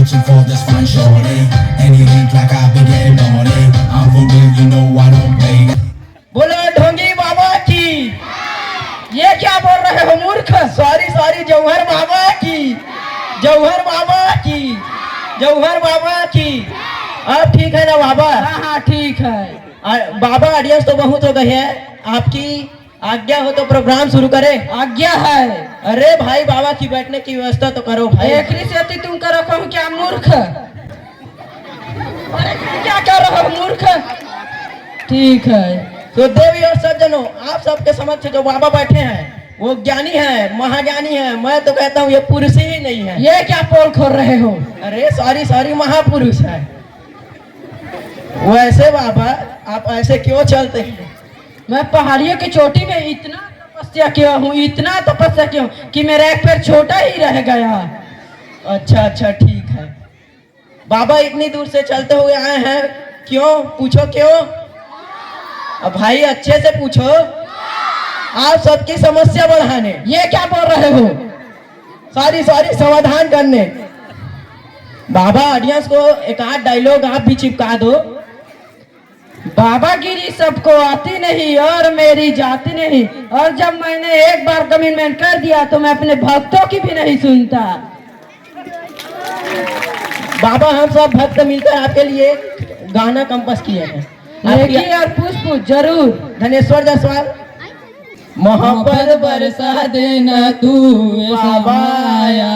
searching for this fine shorty. And you think like I've been getting naughty. I'm for real, you know I don't play. बोलो ढोंगी बाबा की। ये क्या बोल रहे हो मूर्ख? सॉरी सॉरी, जौहर बाबा की, जौहर बाबा की, जौहर बाबा की। अब ठीक है ना बाबा? हाँ हाँ ठीक है। बाबा ऑडियंस तो बहुत हो गई है, आपकी आज्ञा हो तो प्रोग्राम शुरू करें। आज्ञा है। अरे भाई बाबा की बैठने की व्यवस्था तो करो भाई। एकरी से तुम कर रखो क्या मूर्ख? अरे क्या कर रहे हो मूर्ख? ठीक है तो देवी और सज्जनों, आप सबके समक्ष जो बाबा बैठे हैं वो ज्ञानी है, महाज्ञानी है। मैं तो कहता हूँ ये पुरुष ही नहीं है। ये क्या पोल खोल रहे हो? अरे सॉरी सॉरी, महापुरुष है। वैसे बाबा आप ऐसे क्यों चलते हैं? मैं पहाड़ियों की चोटी में इतना तपस्या किया हूँ, इतना तपस्या किया हूँ कि मेरा एक पैर छोटा ही रह गया। अच्छा अच्छा ठीक है। बाबा इतनी दूर से चलते हुए आए हैं, क्यों? पूछो क्यों? अब भाई अच्छे से पूछो। आप सबकी समस्या बढ़ाने। ये क्या बोल रहे हो? सॉरी सॉरी, समाधान करने। बाबा ऑडियंस को एक आध डायलॉग आप भी चिपका दो। बाबागिरी सबको आती नहीं और मेरी जाती नहीं, और जब मैंने एक बार कमिटमेंट कर दिया तो मैं अपने भक्तों की भी नहीं सुनता। बाबा हम सब भक्त मिलकर आपके लिए गाना कंपोज किए हैं। लेगी और पुष्प जरूर। धनेश्वर जायसवाल। मोहब्बत बरसा देना तू बाबा आया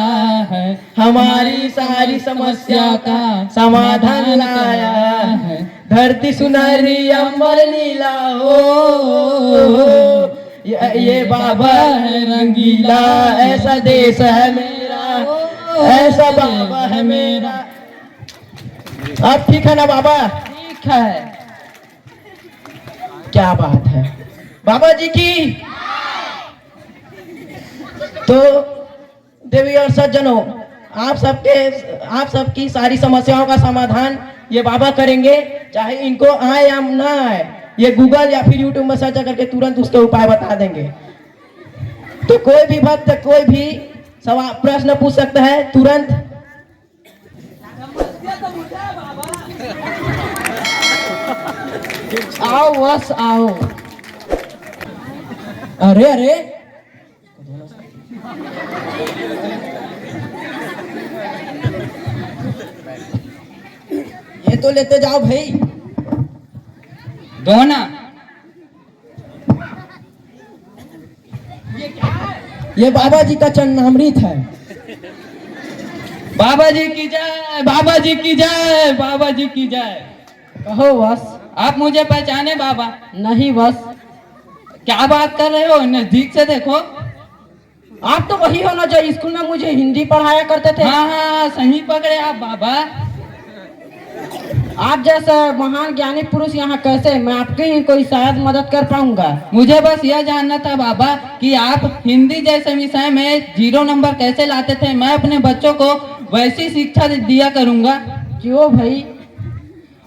है, हमारी सारी समस्या का समाधान लाया है। धरती सुनहरी अंबर नीला हो, ये बाबा है रंगीला। ऐसा देश है मेरा, ऐसा बाबा है मेरा। अब ठीक है ना बाबा? ठीक है। क्या बात है बाबा जी की। तो देवी और सज्जनों, आप सबकी सारी समस्याओं का समाधान ये बाबा करेंगे, चाहे इनको आए या ना आए। ये गूगल या फिर यूट्यूब में सर्च करके तुरंत उसके उपाय बता देंगे। तो कोई भी भक्त कोई भी सवाल प्रश्न पूछ सकता है तुरंत। आओ बस आओ। अरे अरे ये तो लेते जाओ भाई। दो ना। ये बाबा जी का चरणामृत है। बाबा जी की जय, बाबा जी की जय, बाबा जी की जय। कहो बस। आप मुझे पहचाने बाबा? नहीं बस। क्या बात कर रहे हो? नजदीक से देखो। आप तो वही हो ना जो स्कूल में मुझे हिंदी पढ़ाया करते थे। हाँ हाँ सही पकड़े आप बाबा। आप जैसा महान ज्ञानी पुरुष यहाँ कैसे? मैं आपकी कोई शायद मदद कर पाऊंगा। मुझे बस यह जानना था बाबा कि आप हिंदी जैसे विषय में 0 नंबर कैसे लाते थे। मैं अपने बच्चों को वैसी शिक्षा दिया करूंगा। क्यों भाई?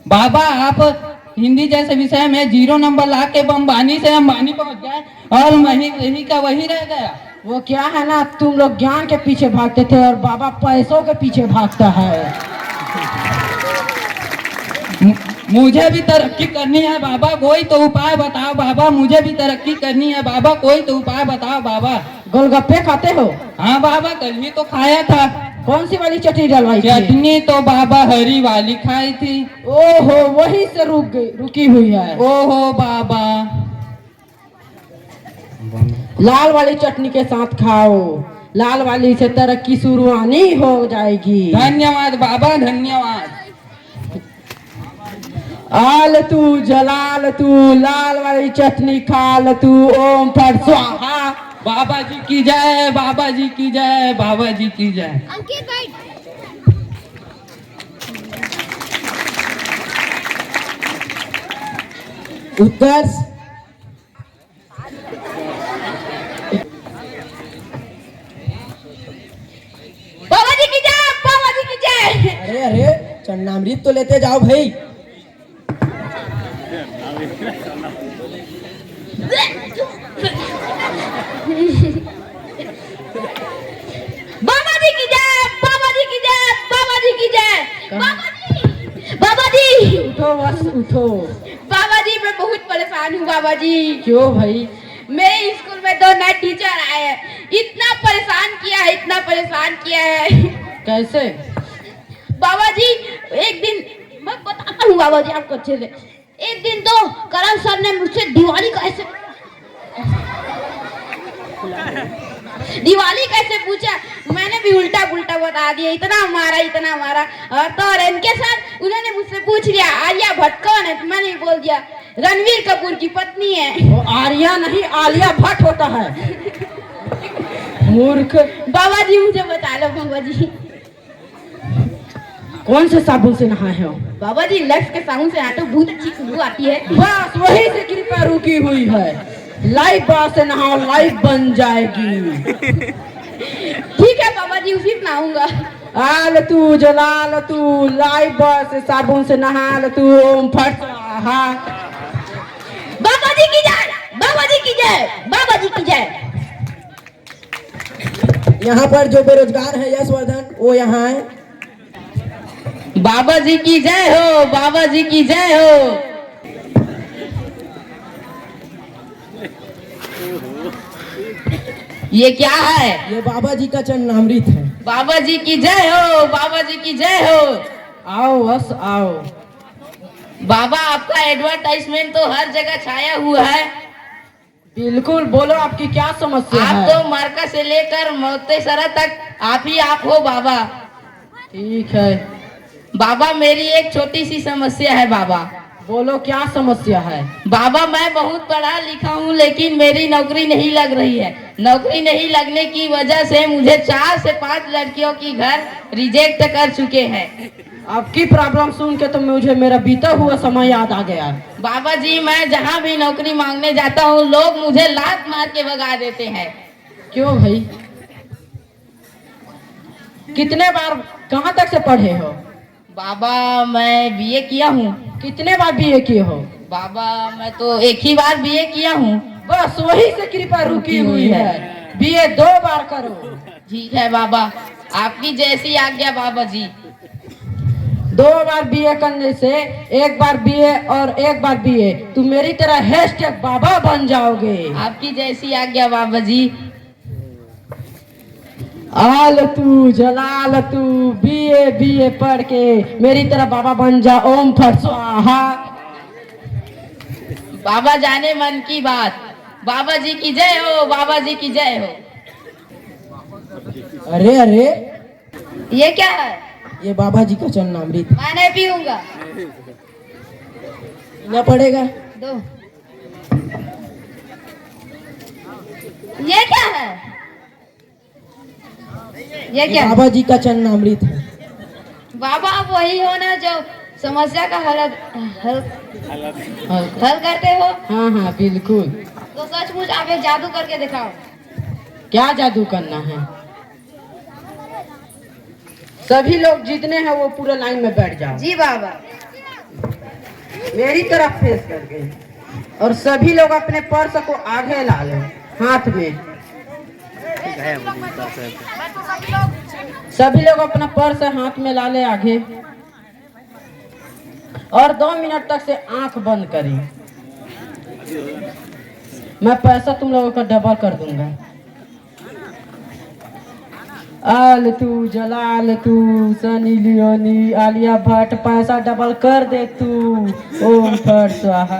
बाबा आप हिंदी जैसे विषय में 0 नंबर ला के अंबानी से अंबानी पहुंच गए और वही का वही रह गया। वो क्या है ना, तुम लोग ज्ञान के पीछे भागते थे और बाबा पैसों के पीछे भागता है। मुझे भी तरक्की करनी है बाबा, कोई तो उपाय बताओ बाबा। मुझे भी तरक्की करनी है बाबा, कोई तो उपाय बताओ बाबा। गोलगप्पे खाते हो? हाँ बाबा, कल ही तो खाया था। कौन सी वाली चटनी डलवाई थी? चटनी तो बाबा हरी वाली खाई थी। ओहो, वही से रुकी हुई है। ओहो बाबा, लाल वाली चटनी के साथ खाओ, लाल वाली से तरक्की शुरुआनी हो जाएगी। धन्यवाद बाबा, धन्यवाद। आल तू जलाल तू, लाल वाली चटनी खाल तू, ओम फट स्वाहा। बाबा जी की जय, बाबा जी की जय, बाबा जी की जय। उत्कर्ष, बाबा जी की जय, बाबा जी की जय। अरे अरे चरणामृत तो लेते जाओ भाई। बाबा जी की जय, बाबा जी की जय, बाबा जी की जय। बाबा जी उठो बस उठो। बाबा जी मैं बहुत परेशान हूँ बाबा जी। क्यों भाई? मेरे स्कूल में 2 नए टीचर आए हैं, इतना परेशान किया है, इतना परेशान किया है। कैसे? बाबा जी एक दिन मैं बताता हूँ बाबा जी आपको अच्छे से। एक दिन तो करम सर ने मुझसे दिवाली कैसे पूछा, मैंने भी उल्टा पुल्टा बता दिया, इतना मारा। और तो इनके साथ उन्होंने मुझसे पूछ लिया आलिया भट्ट कौन है, तो मैंने बोल दिया रणवीर कपूर की पत्नी है। वो आर्या नहीं आलिया भट्ट होता है। मूर्ख। बाबा जी मुझे बता लो बाबा जी। कौन से साबुन से नहाए हो? बाबा जी लक्स के साबुन से नहाते बहुत अच्छी खुशबू आती है। बस वही से कृपा रुकी हुई है। लाइफ बात से नहाओ, लाइफ बन जाएगी। ठीक है बाबा जी उसी से नहाऊंगा। आल तू जलाल तू लाइफ बात से साबुन से नहा तू ओम फट स्वाहा। बाबा जी की जय, बाबा जी की जय, बाबा जी की जय। यहाँ पर जो बेरोजगार है यशवर्धन वो यहाँ है। बाबा जी की जय हो, बाबा जी की जय हो। ये क्या है? ये बाबा जी का चरणामृत है। बाबा जी की जय हो, बाबा जी की जय हो। आओ बस आओ। बाबा आपका एडवर्टाइजमेंट तो हर जगह छाया हुआ है। बिल्कुल, बोलो आपकी क्या समस्या है? आप तो मरका से लेकर मोतेसरा तक आप ही आप हो बाबा। ठीक है बाबा मेरी एक छोटी सी समस्या है बाबा। बोलो क्या समस्या है? बाबा मैं बहुत पढ़ा लिखा हूँ लेकिन मेरी नौकरी नहीं लग रही है। नौकरी नहीं लगने की वजह से मुझे 4 से 5 लड़कियों की घर रिजेक्ट कर चुके हैं। आपकी प्रॉब्लम सुन के तो मुझे मेरा बीता हुआ समय याद आ गया। बाबा जी मैं जहाँ भी नौकरी मांगने जाता हूँ लोग मुझे लात मार के भगा देते हैं। क्यों भाई? कितने बार कहाँ तक से पढ़े हो? बाबा मैं बीए किया हूँ। कितने बार बीए किए हो? बाबा मैं तो एक ही बार बीए किया हूँ। बस वही से कृपा रुकी हुई है। बीए 2 बार करो। ठीक है बाबा आपकी जैसी आज्ञा बाबा जी। 2 बार बीए करने से 1 बार बीए और 1 बार बीए तुम मेरी तरह हैशटैग बाबा बन जाओगे। आपकी जैसी आज्ञा बाबा जी। आल तू जलाल तू बीए बीए पढ़ के मेरी तरह बाबा बन जा। ओम फट स्वाहा। बाबा जाने मन की बात। बाबा जी की जय हो, बाबा जी की जय हो। अरे अरे ये क्या है? ये बाबा जी का चरणामृत मैं नहीं पीऊंगा। न पड़ेगा। दो। ये क्या है? ये क्या? बाबा जी का चरणामृत है। बाबा आप वही हो ना जो समस्या का हल करते हो? हाँ हाँ बिल्कुल। तो सचमुच आप एक जादू करके दिखाओ। क्या जादू करना है? सभी लोग जितने हैं वो पूरे लाइन में बैठ जाओ। जी बाबा। मेरी तरफ फेस करके और सभी लोग अपने पर्स को आगे ला लो हाथ में। सभी लोग अपना पर्स हाथ में ला ले आगे और 2 मिनट तक से आंख बंद करें। मैं पैसा तुम लोगों का डबल कर दूंगा। आल तू जलाल तू सनी लियोनी आलिया भट्ट पैसा डबल कर दे तू। ओम फट स्वाहा।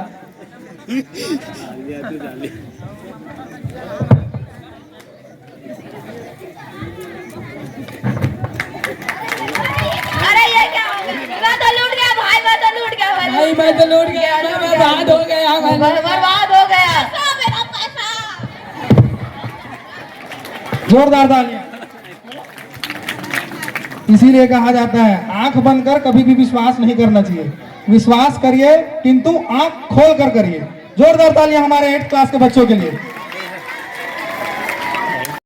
अरे ये क्या हो गया? मैं तो लूट गया भाई, मैं तो लूट गया भाई। भाई मैं तो लौट गया, मैं बर्बाद हो गया। बर्बाद हो गया। मेरा पैसा। जोरदार तालियां। इसीलिए कहा जाता है आंख बंद कर कभी भी विश्वास नहीं करना चाहिए। विश्वास करिए किंतु आंख खोल कर करिए। जोरदार तालियां हमारे 8th क्लास के बच्चों के लिए।